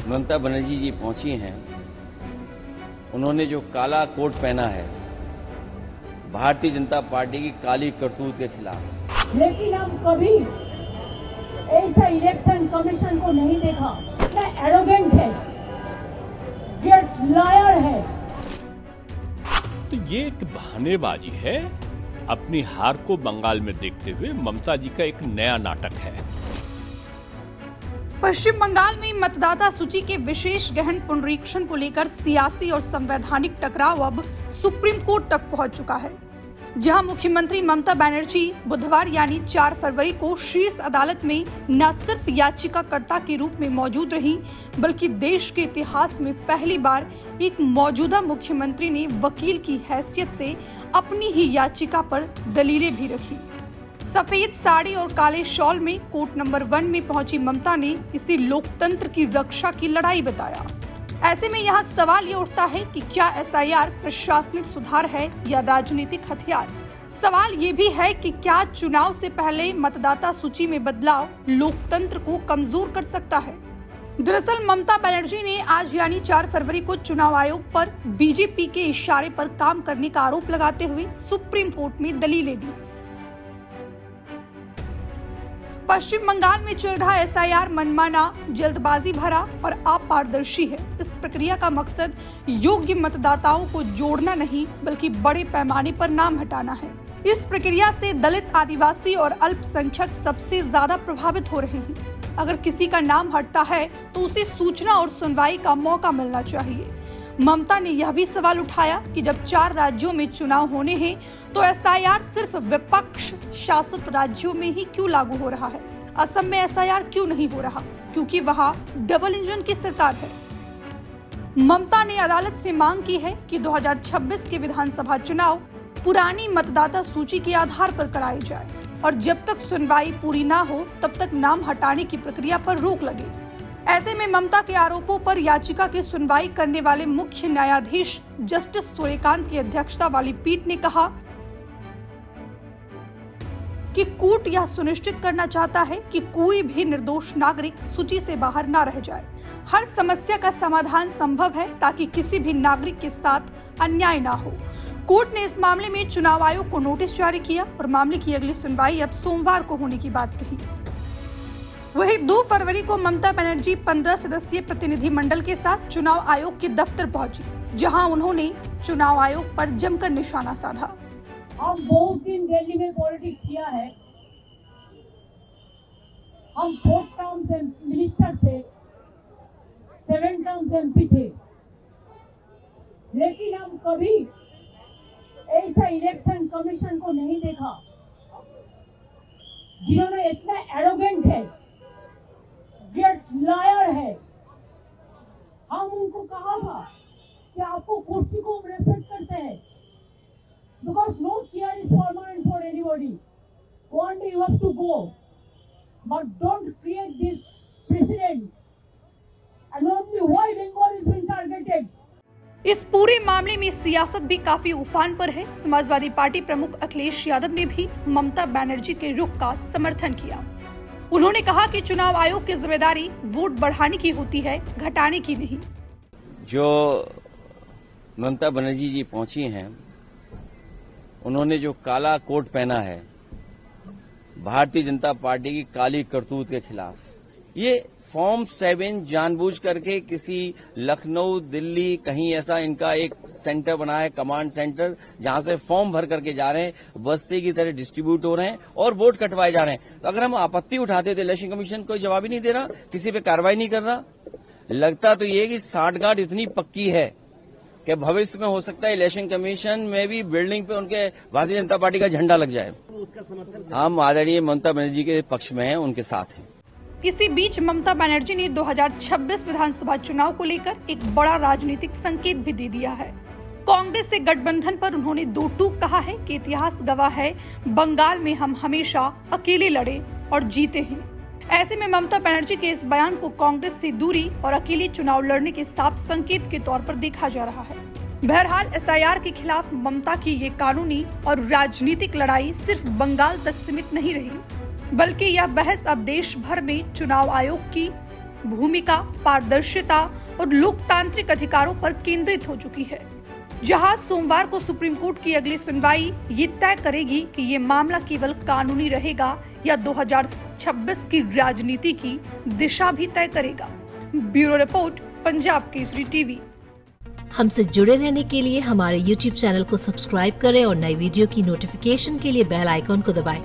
ममता बनर्जी जी पहुंची हैं, उन्होंने जो काला कोट पहना है भारतीय जनता पार्टी की काली करतूत के खिलाफ। लेकिन हम कभी ऐसा इलेक्शन कमीशन को नहीं देखा। इतना एरोगेंट है, ग्रेट लायर है। तो ये एक बहानेबाजी है। अपनी हार को बंगाल में देखते हुए ममता जी का एक नया नाटक है। पश्चिम बंगाल में मतदाता सूची के विशेष गहन पुनरीक्षण को लेकर सियासी और संवैधानिक टकराव अब सुप्रीम कोर्ट तक पहुंच चुका है, जहां मुख्यमंत्री ममता बनर्जी बुधवार यानी 4 फरवरी को शीर्ष अदालत में न सिर्फ याचिकाकर्ता के रूप में मौजूद रही, बल्कि देश के इतिहास में पहली बार एक मौजूदा मुख्यमंत्री ने वकील की हैसियत से अपनी ही याचिका पर दलीलें भी रखी। सफेद साड़ी और काले शॉल में कोर्ट नंबर 1 में पहुंची ममता ने इसे लोकतंत्र की रक्षा की लड़ाई बताया। ऐसे में यहाँ सवाल ये उठता है कि क्या एसआईआर प्रशासनिक सुधार है या राजनीतिक हथियार। सवाल ये भी है कि क्या चुनाव से पहले मतदाता सूची में बदलाव लोकतंत्र को कमजोर कर सकता है। दरअसल ममता बनर्जी ने आज यानी 4 फरवरी को चुनाव आयोग पर बीजेपी के इशारे पर काम करने का आरोप लगाते हुए सुप्रीम कोर्ट में दलीलें दी। पश्चिम बंगाल में चल रहा एसआईआर मनमाना, जल्दबाजी भरा और अपारदर्शी है। इस प्रक्रिया का मकसद योग्य मतदाताओं को जोड़ना नहीं, बल्कि बड़े पैमाने पर नाम हटाना है। इस प्रक्रिया से दलित, आदिवासी और अल्पसंख्यक सबसे ज्यादा प्रभावित हो रहे हैं। अगर किसी का नाम हटता है तो उसे सूचना और सुनवाई का मौका मिलना चाहिए। ममता ने यह भी सवाल उठाया कि जब 4 राज्यों में चुनाव होने हैं तो एसआईआर सिर्फ विपक्ष शासित राज्यों में ही क्यों लागू हो रहा है। असम में एसआईआर क्यों नहीं हो रहा? क्योंकि वहां डबल इंजन की सरकार है। ममता ने अदालत से मांग की है कि 2026 के विधानसभा चुनाव पुरानी मतदाता सूची के आधार पर कराए जाए और जब तक सुनवाई पूरी ना हो तब तक नाम हटाने की प्रक्रिया पर रोक लगे। ऐसे में ममता के आरोपों पर याचिका की सुनवाई करने वाले मुख्य न्यायाधीश जस्टिस सूर्यकांत की अध्यक्षता वाली पीठ ने कहा कि कोर्ट यह सुनिश्चित करना चाहता है कि कोई भी निर्दोष नागरिक सूची से बाहर न रह जाए। हर समस्या का समाधान संभव है ताकि किसी भी नागरिक के साथ अन्याय न हो। कोर्ट ने इस मामले में चुनाव आयोग को नोटिस जारी किया और मामले की अगली सुनवाई अब सोमवार को होने की बात कही। वहीं 2 फरवरी को ममता बनर्जी 15 सदस्यीय प्रतिनिधि मंडल के साथ चुनाव आयोग के दफ्तर पहुंची, जहां उन्होंने चुनाव आयोग पर जमकर निशाना साधा। हम बहुत दिन दिल्ली में पॉलिटिक्स किया है। हम 4 टर्म से मिनिस्टर थे, 7 टर्म से एमपी थे, लेकिन हम कभी ऐसा इलेक्शन कमीशन को नहीं देखा जिन्होंने इतना एरोगेंट है, ग्रेट लायर है। हम उनको कहा था कि आपको कुर्सी को रेस्पेक्ट करते हैं, because no chair is permanent for anybody. One day you have to go, but don't create this precedent. And only why Bengal is being targeted. इस पूरे मामले में सियासत भी काफी उफान पर है। समाजवादी पार्टी प्रमुख अखिलेश यादव ने भी ममता बनर्जी के रुख का समर्थन किया। उन्होंने कहा कि चुनाव आयोग की जिम्मेदारी वोट बढ़ाने की होती है, घटाने की नहीं। जो ममता बनर्जी जी पहुंची हैं, उन्होंने जो काला कोट पहना है भारतीय जनता पार्टी की काली करतूत के खिलाफ। ये फॉर्म 7 जानबूझ करके किसी लखनऊ, दिल्ली, कहीं ऐसा इनका एक सेंटर बना है, कमांड सेंटर, जहां से फॉर्म भर करके जा रहे हैं, बस्ती की तरह डिस्ट्रीब्यूट हो रहे हैं और वोट कटवाए जा रहे हैं। तो अगर हम आपत्ति उठाते तो इलेक्शन कमीशन कोई जवाब ही नहीं दे रहा, किसी पे कार्रवाई नहीं कर रहा। लगता तो ये कि साठगांठ इतनी पक्की है कि भविष्य में हो सकता है इलेक्शन कमीशन में भी बिल्डिंग पे उनके भारतीय जनता पार्टी का झंडा लग जाए। हम आदरणीय ममता बनर्जी के पक्ष में हैं, उनके साथ हैं। इसी बीच ममता बनर्जी ने 2026 विधानसभा चुनाव को लेकर एक बड़ा राजनीतिक संकेत भी दे दिया है। कांग्रेस से गठबंधन पर उन्होंने 2 टूक कहा है कि इतिहास गवाह है, बंगाल में हम हमेशा अकेले लड़े और जीते हैं। ऐसे में ममता बनर्जी के इस बयान को कांग्रेस से दूरी और अकेले चुनाव लड़ने के साफ संकेत के तौर पर देखा जा रहा है। बहरहाल एसआईआर के खिलाफ ममता की ये कानूनी और राजनीतिक लड़ाई सिर्फ बंगाल तक सीमित नहीं रही, बल्कि यह बहस अब देश भर में चुनाव आयोग की भूमिका पारदर्शिता और लोकतांत्रिक अधिकारों पर केंद्रित हो चुकी है। जहां सोमवार को सुप्रीम कोर्ट की अगली सुनवाई ये तय करेगी कि ये मामला केवल कानूनी रहेगा या 2026 की राजनीति की दिशा भी तय करेगा। Bureau report, Punjab Kesari TV. हमसे जुड़े रहने के लिए हमारे YouTube चैनल को सब्सक्राइब करें और नई वीडियो की नोटिफिकेशन के लिए बेल आइकॉन को दबाएं।